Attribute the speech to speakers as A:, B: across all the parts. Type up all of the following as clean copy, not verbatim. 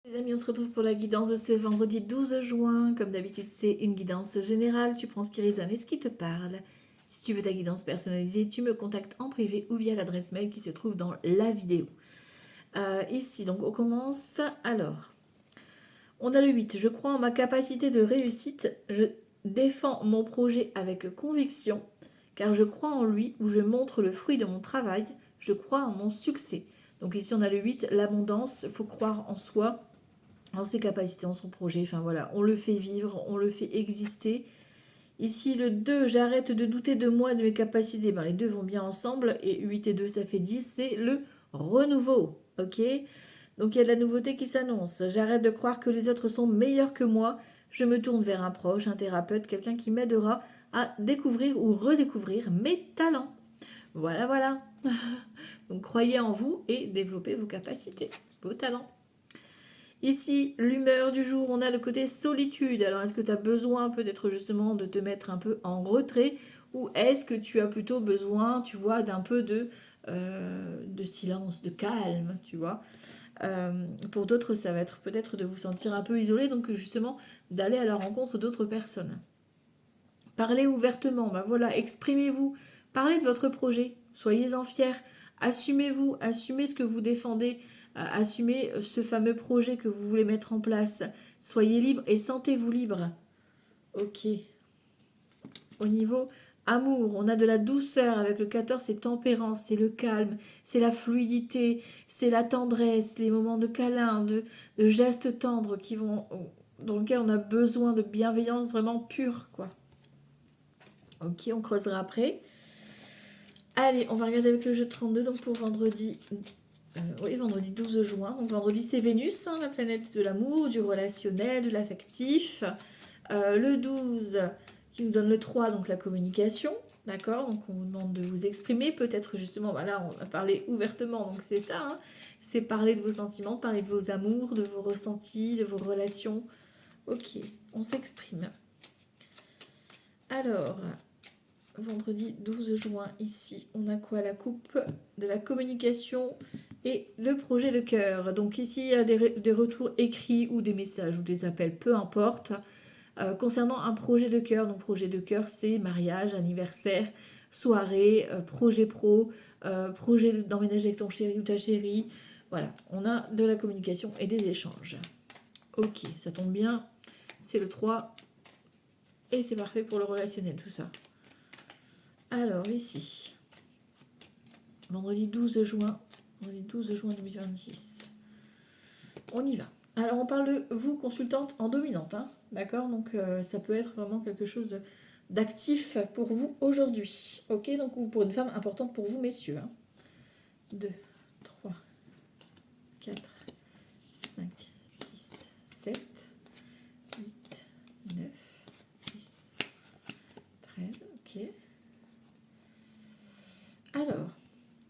A: Les amis, on se retrouve pour la guidance de ce vendredi 12 juin. Comme d'habitude, c'est une guidance générale. Tu prends ce qui résonne et ce qui te parle. Si tu veux ta guidance personnalisée, tu me contactes en privé ou via l'adresse mail qui se trouve dans la vidéo. Ici, donc on commence. Alors, on a le 8. Je crois en ma capacité de réussite. Je défends mon projet avec conviction, car je crois en lui ou je montre le fruit de mon travail. Je crois en mon succès. Donc ici, on a le 8, l'abondance. Il faut croire en soi, en ses capacités, en son projet. Enfin voilà, on le fait vivre, on le fait exister. Ici, le 2, j'arrête de douter de moi, de mes capacités. Ben, les deux vont bien ensemble. Et 8 et 2, ça fait 10. C'est le renouveau. Ok. Donc, il y a de la nouveauté qui s'annonce. J'arrête de croire que les autres sont meilleurs que moi. Je me tourne vers un proche, un thérapeute, quelqu'un qui m'aidera à découvrir ou redécouvrir mes talents. Voilà, voilà. Donc, croyez en vous et développez vos capacités, vos talents. Ici, l'humeur du jour, on a le côté solitude. Alors, est-ce que tu as besoin peut-être justement de te mettre un peu en retrait ou est-ce que tu as plutôt besoin, tu vois, d'un peu de silence, de calme, tu vois. Pour d'autres, ça va être peut-être de vous sentir un peu isolé, donc justement d'aller à la rencontre d'autres personnes. Parlez ouvertement, ben voilà, exprimez-vous, parlez de votre projet, soyez-en fiers, assumez-vous, assumez ce que vous défendez, assumez ce fameux projet que vous voulez mettre en place, soyez libre et sentez-vous libre. Ok. Au niveau amour, on a de la douceur avec le 14, c'est tempérance, c'est le calme, c'est la fluidité, c'est la tendresse, les moments de câlin, de gestes tendres dans lesquels on a besoin de bienveillance vraiment pure, quoi. Ok, on creusera après. Allez, on va regarder avec le jeu 32, donc pour vendredi, vendredi 12 juin. Donc vendredi, c'est Vénus, hein, la planète de l'amour, du relationnel, de l'affectif. Le 12, qui nous donne le 3, donc la communication. D'accord. Donc on vous demande de vous exprimer. Peut-être justement, là, on va parler ouvertement, donc c'est ça. Hein, c'est parler de vos sentiments, parler de vos amours, de vos ressentis, de vos relations. Ok, on s'exprime. Alors, vendredi 12 juin, ici, on a quoi? La coupe de la communication et le projet de cœur. Donc ici, il y a des retours écrits ou des messages ou des appels, peu importe, concernant un projet de cœur. Donc projet de cœur, c'est mariage, anniversaire, soirée, projet pro, projet d'emménager avec ton chéri ou ta chérie. Voilà, on a de la communication et des échanges. Ok, ça tombe bien, c'est le 3 et c'est parfait pour le relationnel, tout ça. Alors ici, vendredi 12 juin 2026. On y va. Alors on parle de vous, consultante en dominante, hein, d'accord. Donc ça peut être vraiment quelque chose d'actif pour vous aujourd'hui. Ok, donc ou pour une femme importante pour vous, messieurs. Hein. 2, 3, 4, 5, 6, 7, 8, 9, 10, 13, ok. Alors,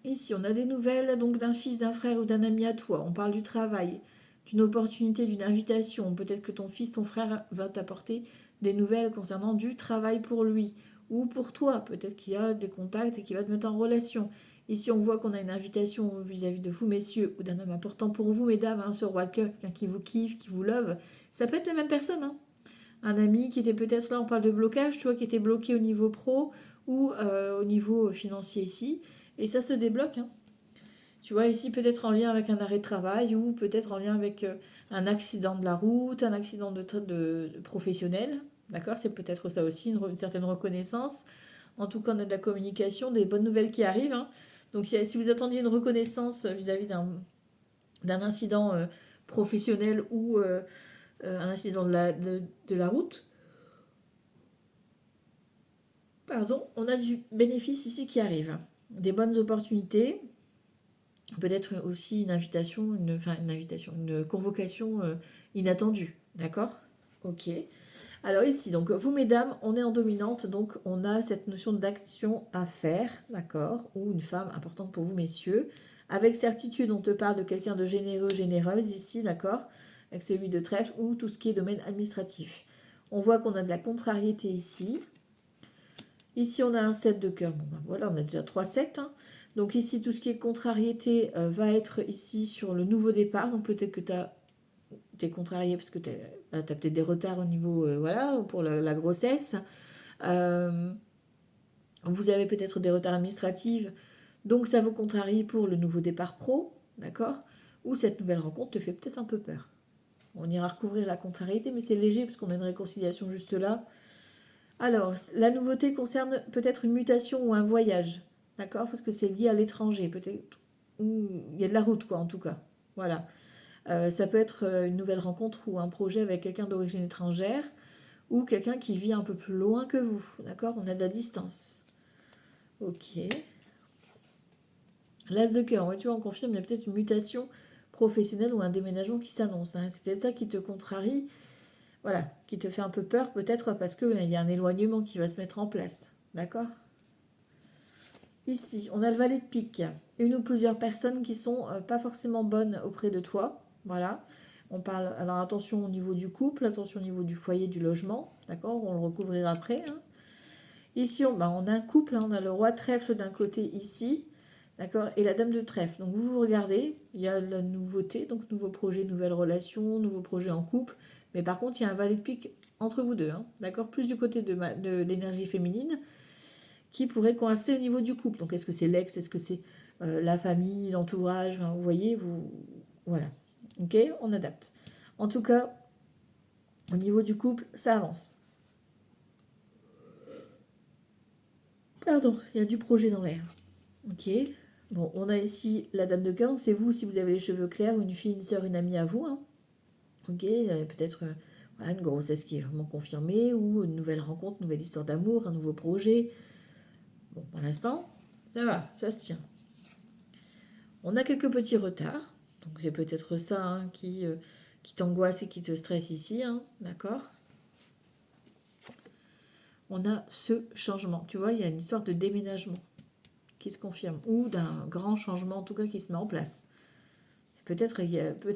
A: ici, on a des nouvelles donc d'un fils, d'un frère ou d'un ami à toi. On parle du travail, d'une opportunité, d'une invitation. Peut-être que ton fils, ton frère va t'apporter des nouvelles concernant du travail pour lui ou pour toi. Peut-être qu'il y a des contacts et qu'il va te mettre en relation. Ici, on voit qu'on a une invitation vis-à-vis de vous, messieurs, ou d'un homme important pour vous, mesdames, hein, ce roi de cœur, quelqu'un qui vous kiffe, qui vous love. Ça peut être la même personne, hein. Un ami qui était peut-être là, on parle de blocage, tu vois, qui était bloqué au niveau pro ou au niveau financier ici. Et ça se débloque, hein. Tu vois, ici, peut-être en lien avec un arrêt de travail ou peut-être en lien avec un accident de la route, un accident de professionnel. D'accord. C'est peut-être ça aussi, une certaine reconnaissance. En tout cas, on a de la communication, des bonnes nouvelles qui arrivent. Hein. Donc, si vous attendiez une reconnaissance vis-à-vis d'un incident professionnel ou un incident de la route, pardon, on a du bénéfice ici qui arrive. Des bonnes opportunités, peut-être aussi une invitation, une convocation inattendue, d'accord. Ok. Alors ici, donc vous mesdames, on est en dominante, donc on a cette notion d'action à faire, d'accord, ou une femme importante pour vous messieurs. Avec certitude, on te parle de quelqu'un de généreux, généreuse ici, d'accord, avec celui de trèfle ou tout ce qui est domaine administratif. On voit qu'on a de la contrariété ici. Ici, on a un 7 de cœur. Bon, ben voilà, on a déjà 3 7. Hein. Donc ici, tout ce qui est contrariété va être ici sur le nouveau départ. Donc peut-être que tu as tu es contrarié parce que tu as peut-être des retards au niveau, voilà, pour la grossesse. Vous avez peut-être des retards administratifs, donc ça vous contrarie pour le nouveau départ pro, d'accord? Ou cette nouvelle rencontre te fait peut-être un peu peur. On ira recouvrir la contrariété, mais c'est léger parce qu'on a une réconciliation juste là. Alors, la nouveauté concerne peut-être une mutation ou un voyage, d'accord? Parce que c'est lié à l'étranger, peut-être. Ou il y a de la route, quoi, en tout cas. Voilà. Ça peut être une nouvelle rencontre ou un projet avec quelqu'un d'origine étrangère ou quelqu'un qui vit un peu plus loin que vous, d'accord? On a de la distance. Ok. L'as de cœur, ouais, tu vois, on confirme, il y a peut-être une mutation professionnelle ou un déménagement qui s'annonce. Hein. C'est peut-être ça qui te contrarie, voilà, qui te fait un peu peur peut-être parce qu'il y a un éloignement qui va se mettre en place. D'accord? Ici, on a le valet de pique. Une ou plusieurs personnes qui sont pas forcément bonnes auprès de toi. Voilà. On parle, alors attention au niveau du couple, attention au niveau du foyer, du logement. D'accord? On le recouvrira après. Hein. Ici, on a un couple, hein, on a le roi de trèfle d'un côté ici, d'accord, et la dame de trèfle. Donc vous regardez, il y a la nouveauté, donc nouveau projet, nouvelle relation, nouveau projet en couple, mais par contre il y a un valet de pique entre vous deux, hein, d'accord, plus du côté de l'énergie féminine, qui pourrait coincer au niveau du couple. Donc est-ce que c'est l'ex, est-ce que c'est la famille, l'entourage, enfin, vous voyez, voilà, ok, on adapte. En tout cas, au niveau du couple, ça avance. Pardon, il y a du projet dans l'air. Ok. Bon, on a ici la dame de cœur. C'est vous si vous avez les cheveux clairs, ou une fille, une soeur, une amie à vous. Hein. Ok. Peut-être voilà, une grossesse qui est vraiment confirmée, ou une nouvelle rencontre, une nouvelle histoire d'amour, un nouveau projet. Bon, pour l'instant, ça va, ça se tient. On a quelques petits retards. Donc c'est peut-être ça hein, qui t'angoisse et qui te stresse ici. Hein, d'accord. On a ce changement. Tu vois, il y a une histoire de déménagement qui se confirme, ou d'un grand changement en tout cas qui se met en place. Peut-être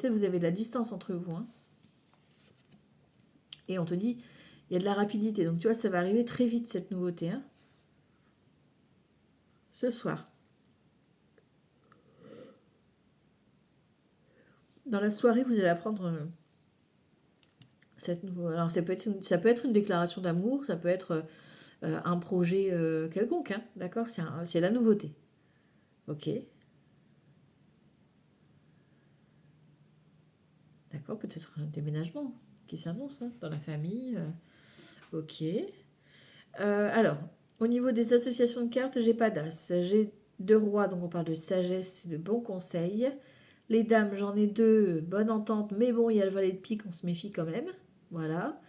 A: vous avez de la distance entre vous. Hein. Et on te dit, il y a de la rapidité. Donc tu vois, ça va arriver très vite cette nouveauté. Hein. Ce soir. Dans la soirée, vous allez apprendre cette nouveauté. Alors ça peut être une déclaration d'amour, ça peut être un projet quelconque. Hein. D'accord, c'est la nouveauté. Ok. D'accord, peut-être un déménagement qui s'annonce hein, dans la famille. Ok. Alors, au niveau des associations de cartes, j'ai pas d'as. J'ai 2 rois, donc on parle de sagesse et de bons conseils. Les dames, j'en ai 2, bonne entente, mais bon, il y a le valet de pique, on se méfie quand même. Voilà.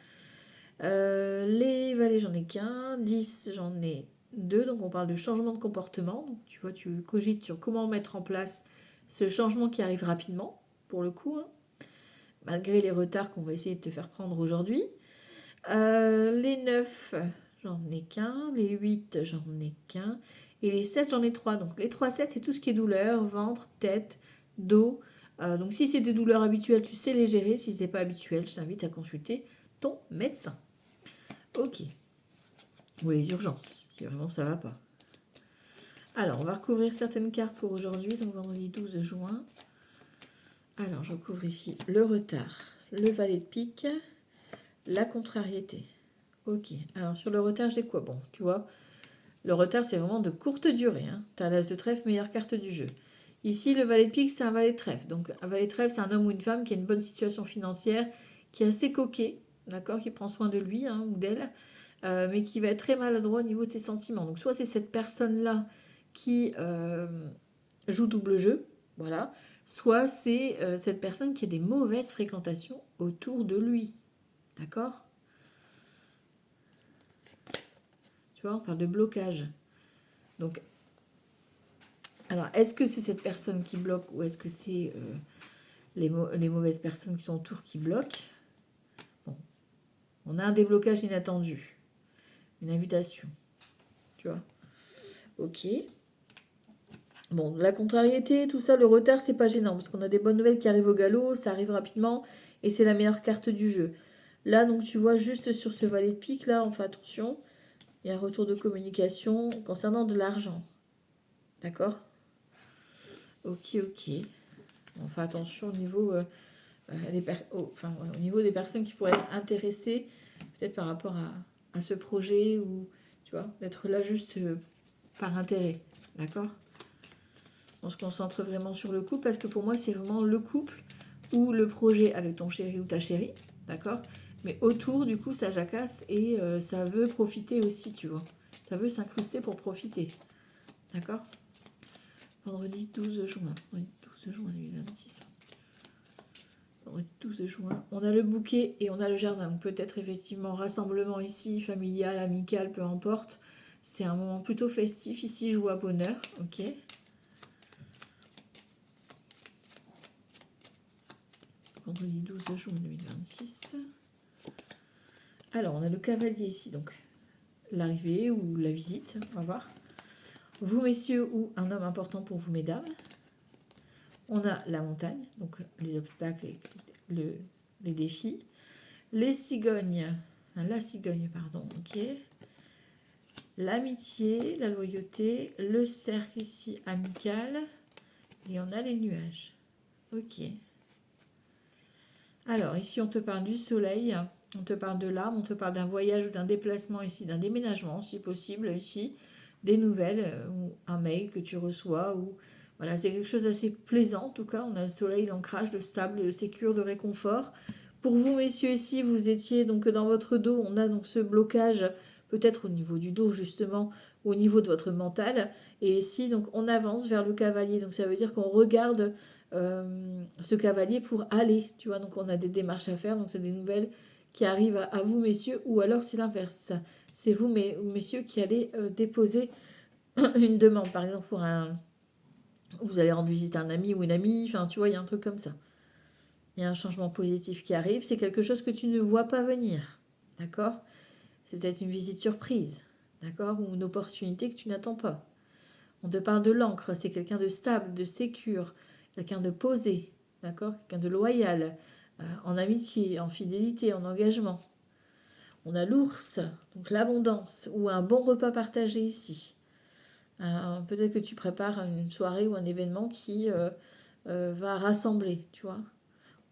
A: Les valets, j'en ai qu'un. 10, j'en ai 2, donc on parle de changement de comportement. Donc tu vois, tu cogites sur comment mettre en place ce changement qui arrive rapidement, pour le coup, hein, malgré les retards qu'on va essayer de te faire prendre aujourd'hui. Les 9, j'en ai qu'un. Les 8, j'en ai qu'un. Et les 7, j'en ai 3. Donc les 3, 7, c'est tout ce qui est douleur, ventre, tête, dos. Donc si c'est des douleurs habituelles, tu sais les gérer. Si ce n'est pas habituel, je t'invite à consulter ton médecin. Ok. Ou les urgences, si vraiment ça va pas. Alors, on va recouvrir certaines cartes pour aujourd'hui, donc vendredi 12 juin. Alors, je recouvre ici le retard, le valet de pique, la contrariété. Ok, alors sur le retard, j'ai quoi? Bon, tu vois, le retard, c'est vraiment de courte durée. Hein. Tu as l'as de trèfle, meilleure carte du jeu. Ici, le valet de pique, c'est un valet de trèfle. Donc, un valet de trèfle, c'est un homme ou une femme qui a une bonne situation financière, qui est assez coquet, d'accord, qui prend soin de lui hein, ou d'elle, mais qui va être très maladroit au niveau de ses sentiments. Donc, soit c'est cette personne-là qui joue double jeu, voilà, soit c'est cette personne qui a des mauvaises fréquentations autour de lui, d'accord? Tu vois, on parle de blocage. Donc, alors, est-ce que c'est cette personne qui bloque ou est-ce que c'est les mauvaises personnes qui sont autour qui bloquent? Bon, on a un déblocage inattendu, une invitation, tu vois. Ok. Bon, la contrariété, tout ça, le retard, c'est pas gênant parce qu'on a des bonnes nouvelles qui arrivent au galop, ça arrive rapidement et c'est la meilleure carte du jeu. Là, donc, tu vois, juste sur ce valet de pique, là, on fait attention. Il y a un retour de communication concernant de l'argent. D'accord? Ok, ok. On fait attention au niveau enfin, au niveau des personnes qui pourraient être intéressées, peut-être par rapport à ce projet, ou tu vois, d'être là juste par intérêt, d'accord? On se concentre vraiment sur le couple, parce que pour moi, c'est vraiment le couple ou le projet avec ton chéri ou ta chérie, d'accord? Mais autour, du coup, ça jacasse et ça veut profiter aussi, tu vois. Ça veut s'incruster pour profiter, d'accord? Vendredi 12 juin, vendredi 12 juin 2026. Vendredi 12 juin, on a le bouquet et on a le jardin. Donc peut-être effectivement rassemblement ici, familial, amical, peu importe. C'est un moment plutôt festif ici, joie, bonheur, ok? Vendredi 12 juin 2026. Alors, on a le cavalier ici, donc l'arrivée ou la visite, on va voir. Vous, messieurs, ou un homme important pour vous, mesdames. On a la montagne, donc les obstacles, les défis. Les cigognes, la cigogne, pardon, ok. L'amitié, la loyauté, le cercle ici amical. Et on a les nuages, ok. Alors, ici, on te parle du soleil, on te parle de l'âme, on te parle d'un voyage ou d'un déplacement ici, d'un déménagement, si possible, ici, des nouvelles, ou un mail que tu reçois, ou voilà, c'est quelque chose d'assez plaisant, en tout cas, on a le soleil d'ancrage, de stable, de sécure, de réconfort. Pour vous, messieurs, ici, vous étiez donc dans votre dos, on a donc ce blocage, peut-être au niveau du dos, justement, au niveau de votre mental, et ici, donc, on avance vers le cavalier, donc ça veut dire qu'on regarde ce cavalier pour aller, tu vois, donc on a des démarches à faire, donc c'est des nouvelles qui arrivent à vous, messieurs, ou alors c'est l'inverse, c'est vous, messieurs, qui allez déposer une demande, par exemple pour vous allez rendre visite à un ami ou une amie, enfin tu vois, il y a un truc comme ça, il y a un changement positif qui arrive, c'est quelque chose que tu ne vois pas venir, d'accord, c'est peut-être une visite surprise, d'accord, ou une opportunité que tu n'attends pas. On te parle de l'encre, c'est quelqu'un de stable, de sécure, quelqu'un de posé, d'accord, quelqu'un de loyal, en amitié, en fidélité, en engagement. On a l'ours, donc l'abondance, ou un bon repas partagé ici. Peut-être que tu prépares une soirée ou un événement qui va rassembler, tu vois.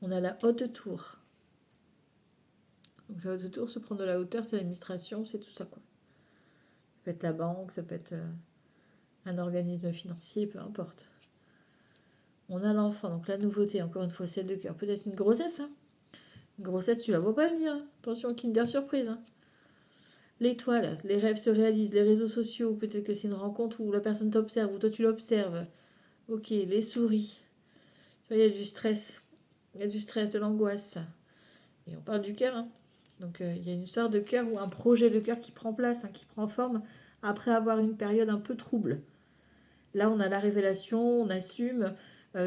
A: On a la haute tour. Donc la haute tour, se prendre de la hauteur, c'est l'administration, c'est tout ça, quoi. Ça peut être la banque, ça peut être un organisme financier, peu importe. On a l'enfant, donc la nouveauté, encore une fois, celle de cœur. Peut-être une grossesse, hein. Une grossesse, tu la vois pas venir, hein. Attention, Kinder Surprise, hein. L'étoile, les rêves se réalisent, les réseaux sociaux, peut-être que c'est une rencontre où la personne t'observe, ou toi tu l'observes. Ok, les souris. Tu vois, il y a du stress. Il y a du stress, de l'angoisse. Et on parle du cœur, hein. Donc il y a une histoire de cœur ou un projet de cœur qui prend place, hein, qui prend forme après avoir une période un peu trouble. Là, on a la révélation, on assume.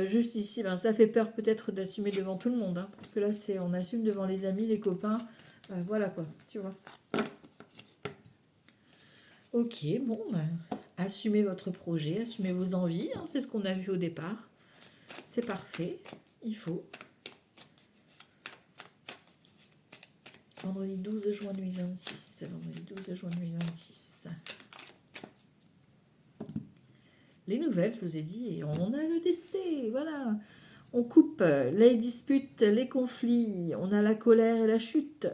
A: Juste ici, ben, ça fait peur peut-être d'assumer devant tout le monde, hein, parce que là, c'est on assume devant les amis, les copains. Voilà quoi, tu vois. Ok, bon, ben, assumez votre projet, assumez vos envies, hein, c'est ce qu'on a vu au départ. C'est parfait, il faut. Vendredi 12 juin 2026. Vendredi 12 juin 2026. Les nouvelles, je vous ai dit, et on a le décès, voilà. On coupe les disputes, les conflits, on a la colère et la chute.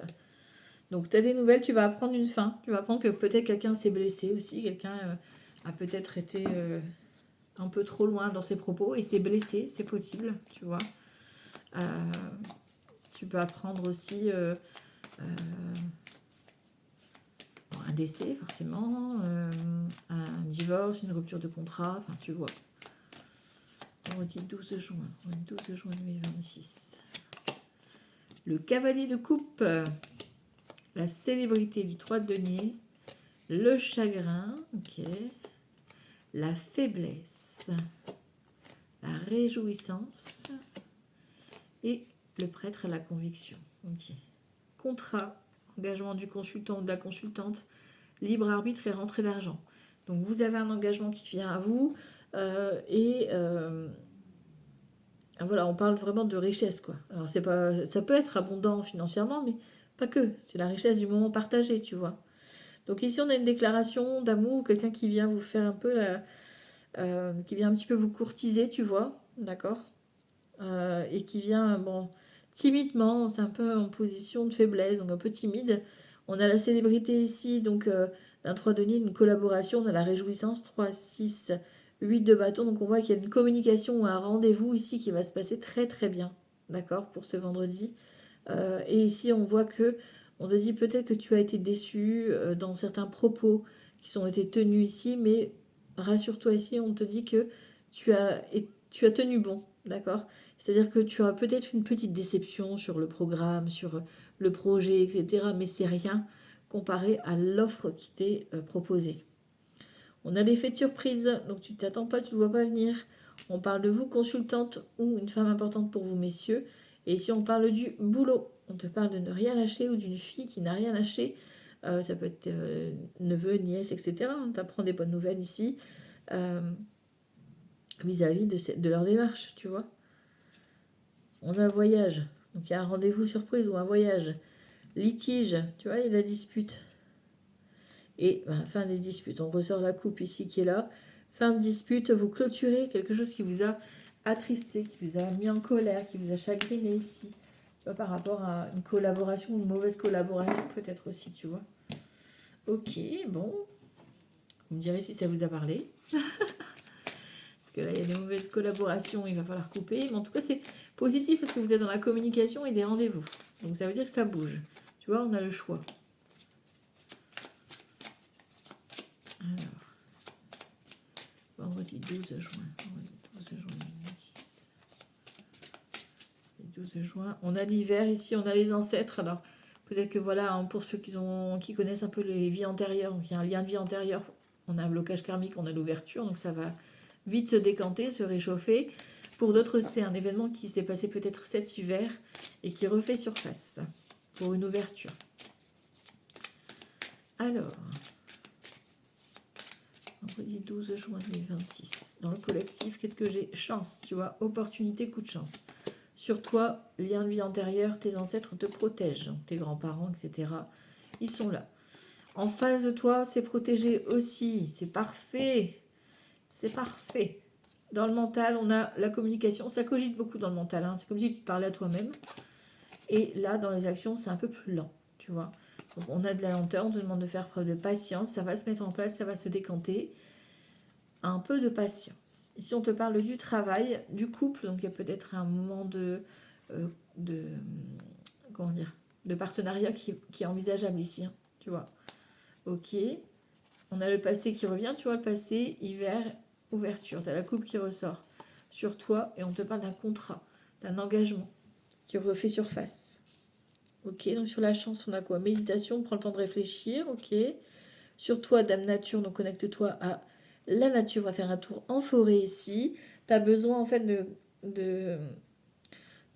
A: Donc tu as des nouvelles, tu vas apprendre une fin. Tu vas apprendre que peut-être quelqu'un s'est blessé aussi, quelqu'un a peut-être été un peu trop loin dans ses propos et s'est blessé, c'est possible, tu vois. Tu peux apprendre aussi un décès, forcément, un divorce, une rupture de contrat, enfin tu vois. On dit 12 juin, 12 juin 2026. Le cavalier de coupe, la célébrité du 3 de denier, le chagrin, ok, la faiblesse, la réjouissance et le prêtre à la conviction. Ok. Contrat, engagement du consultant ou de la consultante, libre arbitre et rentrée d'argent. Donc vous avez un engagement qui vient à vous voilà, on parle vraiment de richesse, quoi. Alors c'est pas, ça peut être abondant financièrement, mais pas que. C'est la richesse du moment partagé, tu vois. Donc ici on a une déclaration d'amour, quelqu'un qui vient vous faire un peu qui vient un petit peu vous courtiser, tu vois, d'accord, et qui vient, bon, timidement, c'est un peu en position de faiblesse, donc un peu timide. On a la célébrité ici, donc d'un 3 deniers, une collaboration, on a la réjouissance, 3, 6, 8 de bâton, donc on voit qu'il y a une communication ou un rendez-vous ici qui va se passer très très bien, d'accord, pour ce vendredi. Et ici, on voit que, on te dit peut-être que tu as été déçu dans certains propos qui ont été tenus ici, mais rassure-toi ici, on te dit que tu as tenu bon, d'accord? C'est-à-dire que tu as peut-être une petite déception sur le programme, sur le projet, etc. Mais c'est rien comparé à l'offre qui t'est proposée. On a l'effet de surprise, donc tu ne t'attends pas, tu ne le vois pas venir. On parle de vous, consultante ou une femme importante pour vous, messieurs. Et si on parle du boulot, on te parle de ne rien lâcher ou d'une fille qui n'a rien lâché. Ça peut être neveu, nièce, etc. On t'apprend des bonnes nouvelles ici vis-à-vis de leur démarche, tu vois. On a un voyage, donc il y a un rendez-vous surprise ou un voyage. Litige, tu vois, il y a la dispute. Et fin des disputes, on ressort la coupe ici qui est là. Fin de dispute, vous clôturez quelque chose qui vous a attristé, qui vous a mis en colère, qui vous a chagriné ici. Tu vois, par rapport à une collaboration, une mauvaise collaboration peut-être aussi, tu vois. Ok, bon. Vous me direz si ça vous a parlé. Parce que là, il y a des mauvaises collaborations, il va falloir couper. Mais en tout cas, c'est positif parce que vous êtes dans la communication et des rendez-vous. Donc ça veut dire que ça bouge. Tu vois, on a le choix. Alors, vendredi 12 juin. Vendredi 12 juin 2026. 12 juin. On a l'hiver ici, on a les ancêtres. Alors, peut-être que voilà, hein, pour ceux qui connaissent un peu les vies antérieures, donc il y a un lien de vie antérieure, on a un blocage karmique, on a l'ouverture, donc ça va vite se décanter, se réchauffer. Pour d'autres, c'est un événement qui s'est passé peut-être cet hiver et qui refait surface pour une ouverture. Alors, vendredi 12 juin 2026. Dans le collectif, qu'est-ce que j'ai? Chance, tu vois, opportunité, coup de chance. Sur toi, lien de vie antérieur, tes ancêtres te protègent, tes grands-parents, etc. Ils sont là. En face de toi, c'est protégé aussi. C'est parfait. C'est parfait. Dans le mental, on a la communication. Ça cogite beaucoup dans le mental. Hein. C'est comme si tu te parlais à toi-même. Et là, dans les actions, c'est un peu plus lent, tu vois. Donc, on a de la lenteur, on te demande de faire preuve de patience. Ça va se mettre en place, ça va se décanter. Un peu de patience. Ici, on te parle du travail, du couple. Donc, il y a peut-être un moment de comment dire, de partenariat qui est envisageable ici, hein, tu vois. Ok. On a le passé qui revient, tu vois, le passé, hiver, ouverture. Tu as la coupe qui ressort sur toi et on te parle d'un contrat, d'un engagement qui refait surface. Ok, donc sur la chance, on a quoi? Méditation, prends le temps de réfléchir, ok. Sur toi, Dame Nature, donc connecte-toi à la nature. On va faire un tour en forêt ici. Tu as besoin en fait de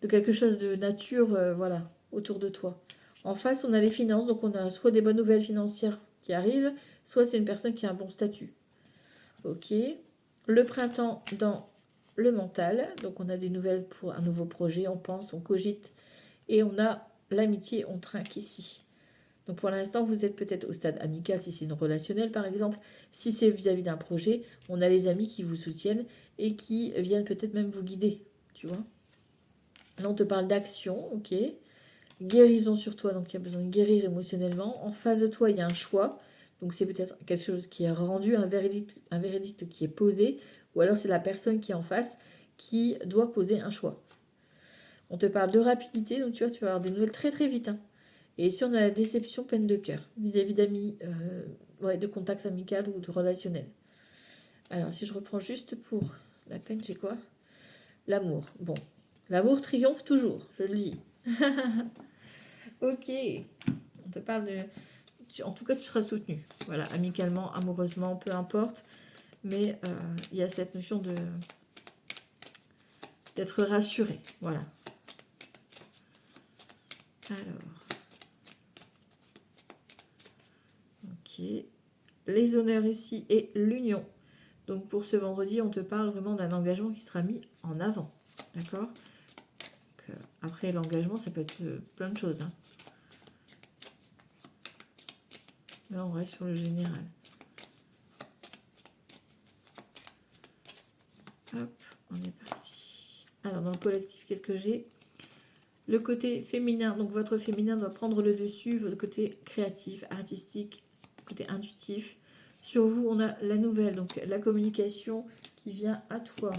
A: quelque chose de nature, voilà, autour de toi. En face, on a les finances, donc on a soit des bonnes nouvelles financières qui arrivent, soit c'est une personne qui a un bon statut. Ok. Le printemps dans le mental, donc on a des nouvelles pour un nouveau projet, on pense, on cogite, et on a l'amitié, on trinque ici. Donc pour l'instant, vous êtes peut-être au stade amical, si c'est une relationnelle par exemple. Si c'est vis-à-vis d'un projet, on a les amis qui vous soutiennent et qui viennent peut-être même vous guider, tu vois. Là, on te parle d'action, ok. Guérison sur toi, donc il y a besoin de guérir émotionnellement. En face de toi, il y a un choix. Donc c'est peut-être quelque chose qui est rendu, un verdict qui est posé. Ou alors c'est la personne qui est en face qui doit poser un choix. On te parle de rapidité, donc tu vas avoir des nouvelles très très vite. Hein. Et ici, on a la déception, peine de cœur, vis-à-vis d'amis, de contact amical ou de relationnel. Alors, si je reprends juste pour la peine, j'ai quoi? L'amour. Bon, l'amour triomphe toujours, je le dis. Ok, on te parle de... En tout cas, tu seras soutenu. Voilà, amicalement, amoureusement, peu importe. Mais il y a cette notion d'être rassuré. Voilà. Alors. Ok. Les honneurs ici et l'union. Donc pour ce vendredi, on te parle vraiment d'un engagement qui sera mis en avant. D'accord? Après, l'engagement, ça peut être plein de choses. Hein. Là, on reste sur le général. Hop, on est parti. Alors, dans le collectif, qu'est-ce que j'ai? Le côté féminin, donc votre féminin doit prendre le dessus, votre côté créatif, artistique, côté intuitif. Sur vous, on a la nouvelle, donc la communication qui vient à toi.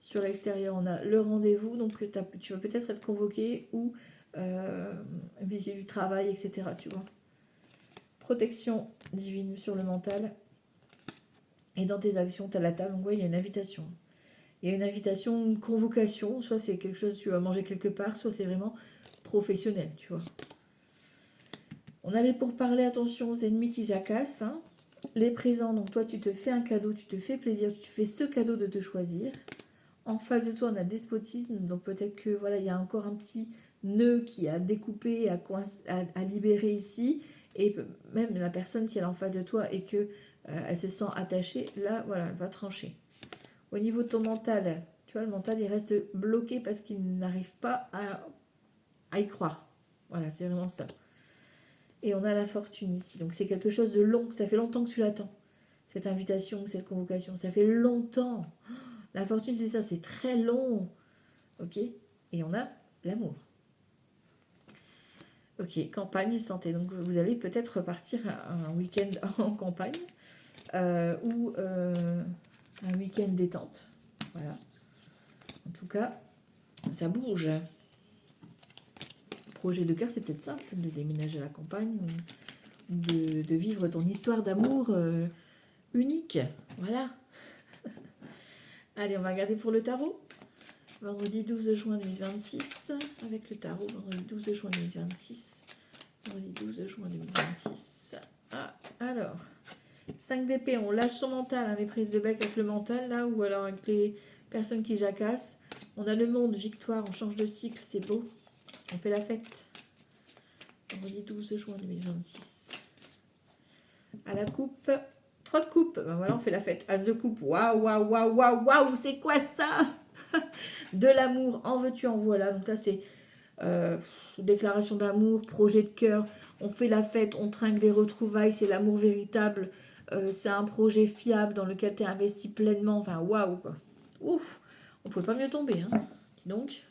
A: Sur l'extérieur, on a le rendez-vous, donc tu vas peut-être être convoqué ou viser du travail, etc. Tu vois. Protection divine sur le mental. Et dans tes actions, tu as la table, donc ouais, il y a une invitation. Il y a une invitation, une convocation, soit c'est quelque chose que tu vas manger quelque part, soit c'est vraiment professionnel, tu vois. On allait pour parler, attention aux ennemis qui jacassent. Hein. Les présents, donc toi tu te fais un cadeau, tu te fais plaisir, tu te fais ce cadeau de te choisir. En face de toi, on a despotisme, donc peut-être que voilà, il y a encore un petit nœud qui a découpé, à libérer ici. Et même la personne, si elle est en face de toi et que elle se sent attachée, là, voilà, elle va trancher. Au niveau de ton mental, tu vois, le mental, il reste bloqué parce qu'il n'arrive pas à y croire. Voilà, c'est vraiment ça. Et on a la fortune ici. Donc c'est quelque chose de long. Ça fait longtemps que tu l'attends. Cette invitation, cette convocation. Ça fait longtemps. La fortune, c'est ça. C'est très long. Ok. Et on a l'amour. Ok. Campagne et santé. Donc vous allez peut-être partir un week-end en campagne. Ou un week-end détente. Voilà. En tout cas, ça bouge. Projet de cœur, c'est peut-être ça, de déménager à la campagne ou de vivre ton histoire d'amour unique. Voilà. Allez, on va regarder pour le tarot. Vendredi 12 juin 2026, avec le tarot, vendredi 12 juin 2026. Vendredi 12 juin 2026. Ah, alors, 5 d'épée, on lâche son mental, hein, les prises de bec avec le mental, là, ou alors avec les personnes qui jacassent. On a le monde, victoire, on change de cycle, c'est beau. On fait la fête. Vendredi 12 juin 2026. À la coupe, 3 de coupe. Ben voilà, on fait la fête. As de coupe. Waouh, waouh, waouh, waouh, waouh, c'est quoi ça? De l'amour, en veux-tu, en voilà. Donc là, c'est déclaration d'amour, projet de cœur. On fait la fête, on trinque des retrouvailles, c'est l'amour véritable. C'est un projet fiable dans lequel tu es investi pleinement. Enfin, waouh, quoi. Ouf, on ne pouvait pas mieux tomber. Hein. Donc,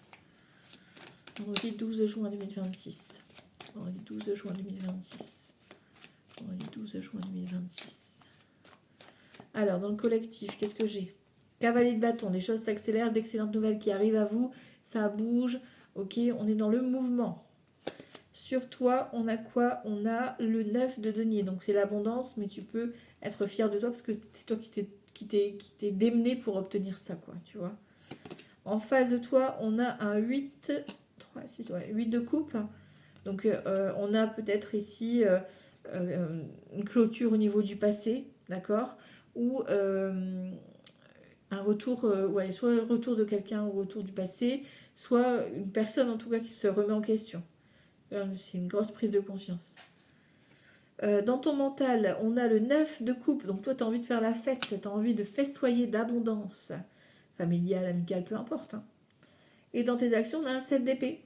A: vendredi 12 juin 2026. Vendredi 12 juin 2026. Vendredi 12 juin 2026. Alors, dans le collectif, qu'est-ce que j'ai? Cavalier de bâton, les choses s'accélèrent, d'excellentes nouvelles qui arrivent à vous, ça bouge, ok, on est dans le mouvement. Sur toi, on a quoi? On a le 9 de denier, donc c'est l'abondance, mais tu peux être fier de toi parce que c'est toi qui t'es démené pour obtenir ça, quoi, tu vois. En face de toi, on a un 8, 3, 6, ouais, 8 de coupe. Donc, on a peut-être ici une clôture au niveau du passé, d'accord? Ou un retour, ouais, soit un retour de quelqu'un au retour du passé, soit une personne en tout cas qui se remet en question. C'est une grosse prise de conscience. Dans ton mental, on a le 9 de coupe, donc toi tu as envie de faire la fête, tu as envie de festoyer d'abondance, familiale, amicale, peu importe. Hein. Et dans tes actions, on a un 7 d'épée.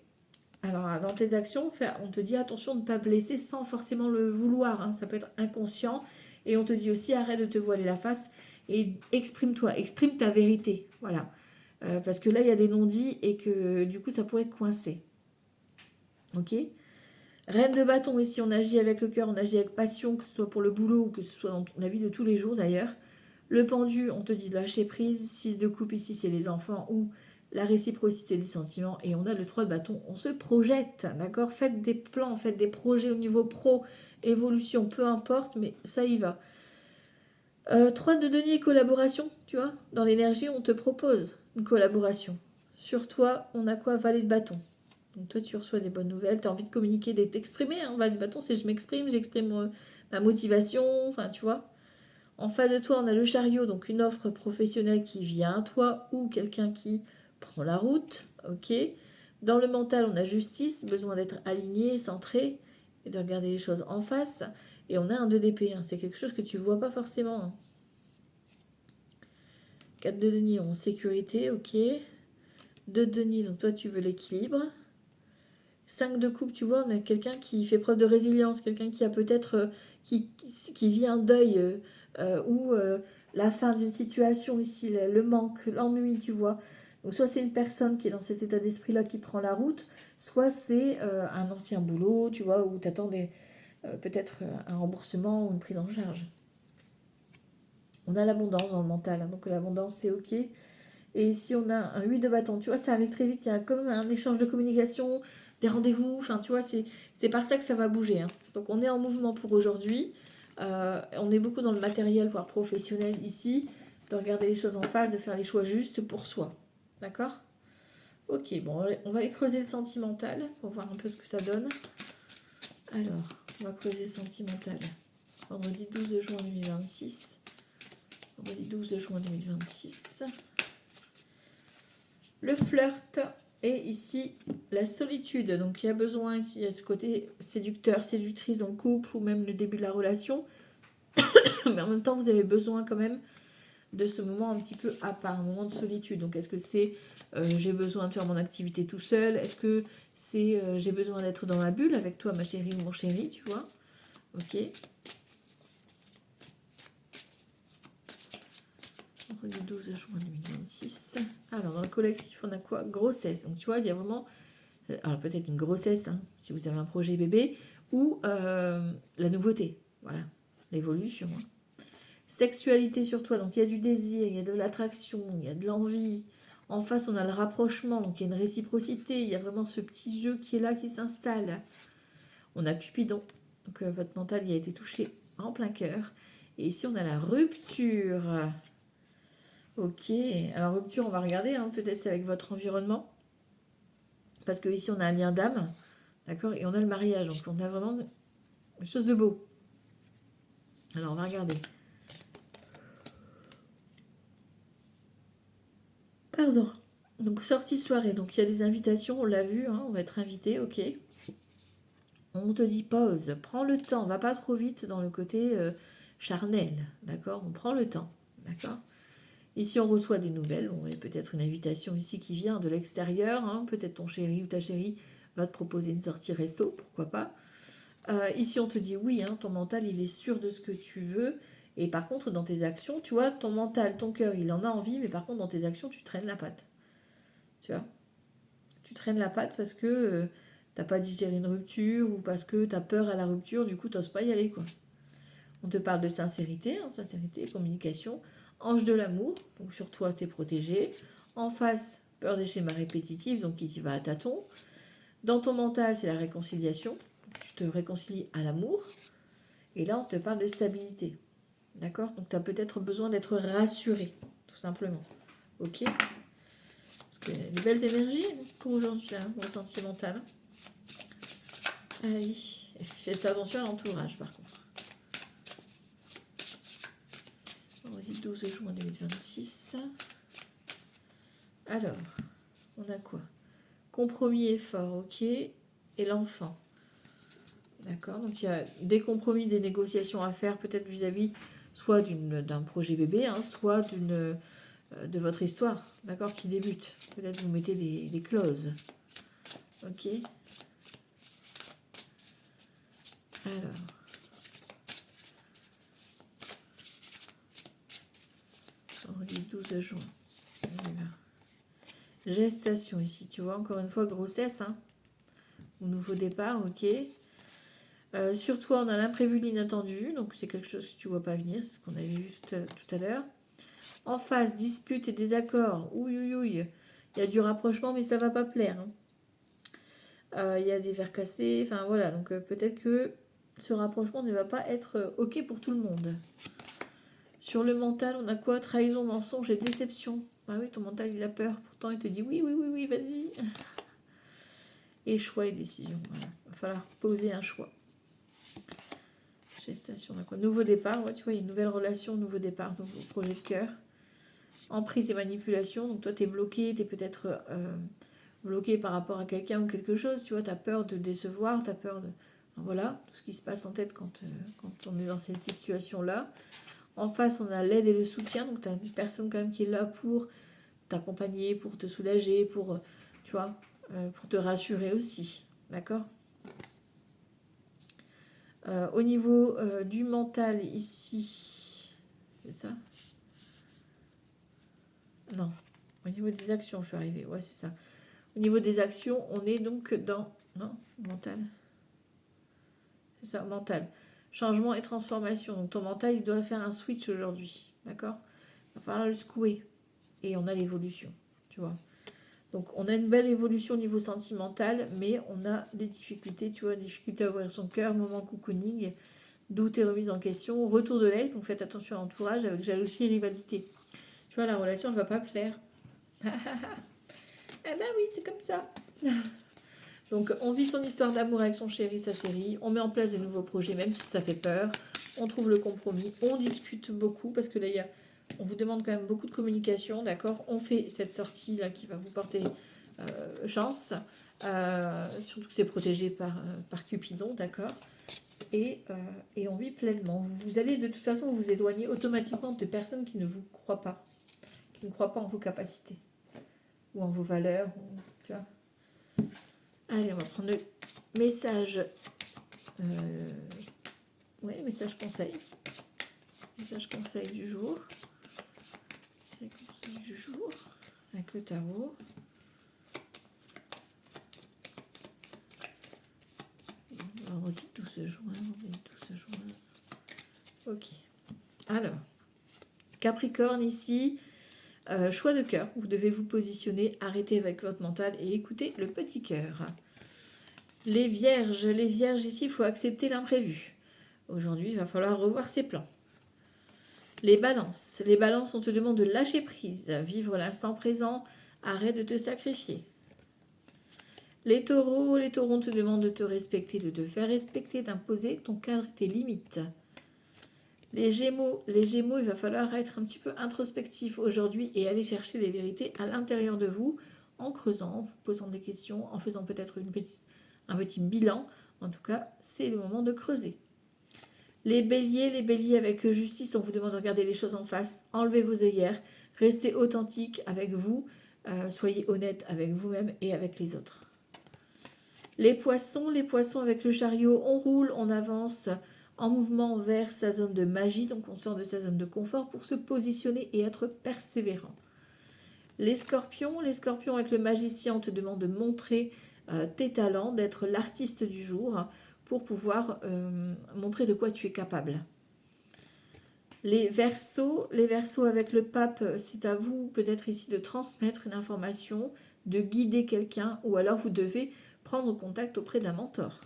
A: Alors, dans tes actions, on te dit attention de ne pas blesser sans forcément le vouloir. Hein. Ça peut être inconscient. Et on te dit aussi arrête de te voiler la face et exprime-toi, exprime ta vérité. Voilà. Parce que là, il y a des non-dits et que du coup, ça pourrait coincer. Ok? Reine de bâton, ici, on agit avec le cœur, on agit avec passion, que ce soit pour le boulot ou que ce soit dans la vie de tous les jours d'ailleurs. Le pendu, on te dit de lâcher prise. 6 de coupe, ici, c'est les enfants ou la réciprocité des sentiments. Et on a le 3 de bâton, on se projette, d'accord? Faites des plans, faites des projets au niveau pro, évolution, peu importe, mais ça y va. 3 de denier, collaboration, tu vois? Dans l'énergie, on te propose une collaboration. Sur toi, on a quoi? Valet de bâton. Donc toi, tu reçois des bonnes nouvelles, tu as envie de communiquer, de t'exprimer. Hein. Valet de bâton, c'est je m'exprime, j'exprime ma motivation, enfin, tu vois? En face de toi, on a le chariot, donc une offre professionnelle qui vient à toi ou quelqu'un qui prend la route, ok. Dans le mental, on a justice, besoin d'être aligné, centré et de regarder les choses en face. Et on a un 2 d'épée, hein. C'est quelque chose que tu vois pas forcément. Hein. 4 de denier, on sécurité, ok. 2 de denier, donc toi tu veux l'équilibre. 5 de coupe, tu vois, on a quelqu'un qui fait preuve de résilience, quelqu'un qui a peut-être qui vit un deuil ou la fin d'une situation ici, le manque, l'ennui, tu vois. Donc soit c'est une personne qui est dans cet état d'esprit-là qui prend la route, soit c'est un ancien boulot, tu vois, où tu attends peut-être un remboursement ou une prise en charge. On a l'abondance dans le mental, hein, donc l'abondance c'est ok. Et si on a un 8 de bâton, tu vois, ça arrive très vite, il y a comme un échange de communication, des rendez-vous, enfin tu vois, c'est par ça que ça va bouger. Hein. Donc on est en mouvement pour aujourd'hui, on est beaucoup dans le matériel, voire professionnel ici, de regarder les choses en face, de faire les choix justes pour soi. D'accord? Ok, bon, on va aller creuser le sentimental, pour voir un peu ce que ça donne. Alors, on va creuser le sentimental. Vendredi 12 juin 2026. Vendredi 12 juin 2026. Le flirt et ici la solitude. Donc il y a besoin ici à ce côté séducteur, séductrice dans le couple ou même le début de la relation. Mais en même temps, vous avez besoin quand même de ce moment un petit peu à part, un moment de solitude. Donc est-ce que c'est j'ai besoin de faire mon activité tout seul? Est-ce que c'est j'ai besoin d'être dans ma bulle avec toi, ma chérie ou mon chéri, tu vois? Ok. Le 12 juin 2026. Alors, dans le collectif, on a quoi? Grossesse. Donc, tu vois, il y a vraiment... Alors, peut-être une grossesse, hein, si vous avez un projet bébé, ou la nouveauté. Voilà, l'évolution. Hein. Sexualité sur toi. Donc, il y a du désir, il y a de l'attraction, il y a de l'envie. En face, on a le rapprochement, donc il y a une réciprocité. Il y a vraiment ce petit jeu qui est là, qui s'installe. On a Cupidon. Donc, votre mental, il a été touché en plein cœur. Et ici, on a la rupture. Ok, alors rupture, on va regarder, hein, peut-être c'est avec votre environnement, parce que ici on a un lien d'âme, d'accord, et on a le mariage, donc on a vraiment quelque chose de beau. Alors on va regarder. Pardon. Donc sortie soirée, donc il y a des invitations, on l'a vu, hein, on va être invité, ok. On te dit pause, prends le temps, on va pas trop vite dans le côté charnel, d'accord, on prend le temps, d'accord. Ici, on reçoit des nouvelles. On a peut-être une invitation ici qui vient de l'extérieur. Hein. Peut-être ton chéri ou ta chérie va te proposer une sortie resto, pourquoi pas. Ici, on te dit oui, hein, ton mental, il est sûr de ce que tu veux. Et par contre, dans tes actions, tu vois, ton mental, ton cœur, il en a envie, mais par contre, dans tes actions, tu traînes la patte. Tu vois, tu traînes la patte parce que t'as pas digéré une rupture ou parce que tu as peur à la rupture, du coup, t'oses pas y aller, quoi. On te parle de sincérité, hein, sincérité, communication. Ange de l'amour, donc sur toi, tu es protégé. En face, peur des schémas répétitifs, donc qui va à tâtons. Dans ton mental, c'est la réconciliation. Tu te réconcilies à l'amour. Et là, on te parle de stabilité. D'accord? Donc, tu as peut-être besoin d'être rassuré, tout simplement. Ok? Parce qu'il y a des belles énergies pour aujourd'hui, hein, au sentimental. Allez, faites attention à l'entourage, par contre. Vendredi 12 juin 2026. Alors, on a quoi? Compromis et fort, ok. Et l'enfant. D'accord, donc il y a des compromis, des négociations à faire, peut-être vis-à-vis soit d'un projet bébé, hein, soit de votre histoire, d'accord, qui débute. Peut-être vous mettez des clauses. Ok. Alors. On dit 12 juin. Gestation ici, tu vois, encore une fois, grossesse, hein. Nouveau départ, ok. Sur toi, on a l'imprévu, l'inattendu, donc c'est quelque chose que tu ne vois pas venir, c'est ce qu'on avait vu tout à l'heure. En face, dispute et désaccord, ouïe, ouïe, ouïe. Il y a du rapprochement, mais ça ne va pas plaire. Hein. Il y a des verres cassés, enfin voilà, donc peut-être que ce rapprochement ne va pas être ok pour tout le monde. Sur le mental, on a quoi? Trahison, mensonge et déception. Ah oui, ton mental, il a peur, pourtant il te dit oui, oui, oui, oui, vas-y. Et choix et décision, voilà. Il va falloir poser un choix. Gestation, on a quoi? Nouveau départ, ouais, tu vois, il y a une nouvelle relation, nouveau départ, nouveau projet de cœur. Emprise et manipulation, donc toi, tu es bloqué, tu es peut-être bloqué par rapport à quelqu'un ou quelque chose, tu vois, tu as peur de décevoir, tu as peur de... Voilà, tout ce qui se passe en tête quand on est dans cette situation-là. En face, on a l'aide et le soutien, donc tu as une personne quand même qui est là pour t'accompagner, pour te soulager, pour, tu vois, pour te rassurer aussi, d'accord? Au niveau du mental ici, c'est ça? Non. Au niveau des actions, je suis arrivée. Ouais, c'est ça. Au niveau des actions, on est donc dans... Non, mental. C'est ça, mental. Changement et transformation. Donc ton mental, il doit faire un switch aujourd'hui. D'accord? Il va falloir le secouer. Et on a l'évolution. Tu vois? Donc on a une belle évolution au niveau sentimental, mais on a des difficultés, tu vois, difficulté à ouvrir son cœur, moment cocooning, doute et remise en question, retour de l'ex, donc faites attention à l'entourage avec jalousie et rivalité. Tu vois, la relation ne va pas plaire. Eh ben oui, c'est comme ça. Donc on vit son histoire d'amour avec son chéri, sa chérie, on met en place de nouveaux projets, même si ça fait peur, on trouve le compromis, on discute beaucoup, parce que là, on vous demande quand même beaucoup de communication, d'accord? On fait cette sortie-là qui va vous porter chance, surtout que c'est protégé par Cupidon, d'accord? Et on vit pleinement. Vous allez de toute façon vous éloigner automatiquement de personnes qui ne vous croient pas, qui ne croient pas en vos capacités, ou en vos valeurs, tu vois? Allez, on va prendre le message. Oui, message conseil. Message conseil du jour. C'est conseil du jour. Avec le tarot. Vendredi 12 juin. Vendredi 12 juin. Ok. Alors, Capricorne ici. Choix de cœur. Vous devez vous positionner, arrêter avec votre mental et écouter le petit cœur. Les vierges ici, il faut accepter l'imprévu. Aujourd'hui, il va falloir revoir ses plans. Les balances, on te demande de lâcher prise, vivre l'instant présent, arrête de te sacrifier. Les taureaux, on te demande de te respecter, de te faire respecter, d'imposer ton cadre et tes limites. Les gémeaux, il va falloir être un petit peu introspectif aujourd'hui et aller chercher les vérités à l'intérieur de vous, en creusant, en vous posant des questions, en faisant peut-être un petit bilan. En tout cas, c'est le moment de creuser. Les béliers avec justice, on vous demande de regarder les choses en face, enlevez vos œillères, restez authentique avec vous, soyez honnête avec vous-même et avec les autres. Les poissons avec le chariot, on roule, on avance en mouvement vers sa zone de magie, donc on sort de sa zone de confort pour se positionner et être persévérant. Les scorpions avec le magicien, on te demande de montrer tes talents, d'être l'artiste du jour pour pouvoir montrer de quoi tu es capable. Les verseaux avec le pape, c'est à vous peut-être ici de transmettre une information, de guider quelqu'un, ou alors vous devez prendre contact auprès d'un mentor.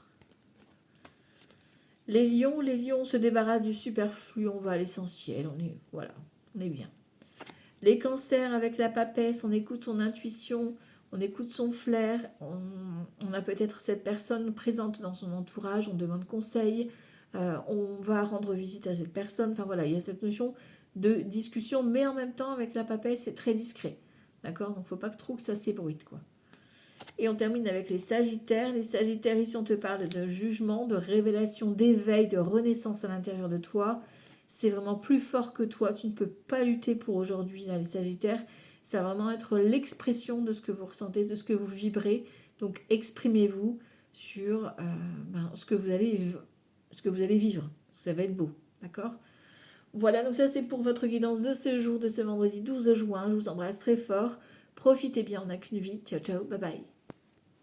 A: Les lions, on se débarrasse du superflu, on va à l'essentiel, on est bien. Les cancers avec la papesse, on écoute son intuition, on écoute son flair, on a peut-être cette personne présente dans son entourage, on demande conseil, on va rendre visite à cette personne, enfin voilà, il y a cette notion de discussion, mais en même temps avec la papesse, c'est très discret, d'accord? Donc il ne faut pas trop que ça s'ébruite, quoi. Et on termine avec les sagittaires. Les sagittaires, ici, on te parle de jugement, de révélation, d'éveil, de renaissance à l'intérieur de toi. C'est vraiment plus fort que toi. Tu ne peux pas lutter pour aujourd'hui, là, les sagittaires. Ça va vraiment être l'expression de ce que vous ressentez, de ce que vous vibrez. Donc, exprimez-vous sur ce que vous allez vivre. Ça va être beau, d'accord? Voilà, donc ça, c'est pour votre guidance de ce jour, de ce vendredi 12 juin. Je vous embrasse très fort. Profitez bien, on n'a qu'une vie. Ciao, ciao, bye bye.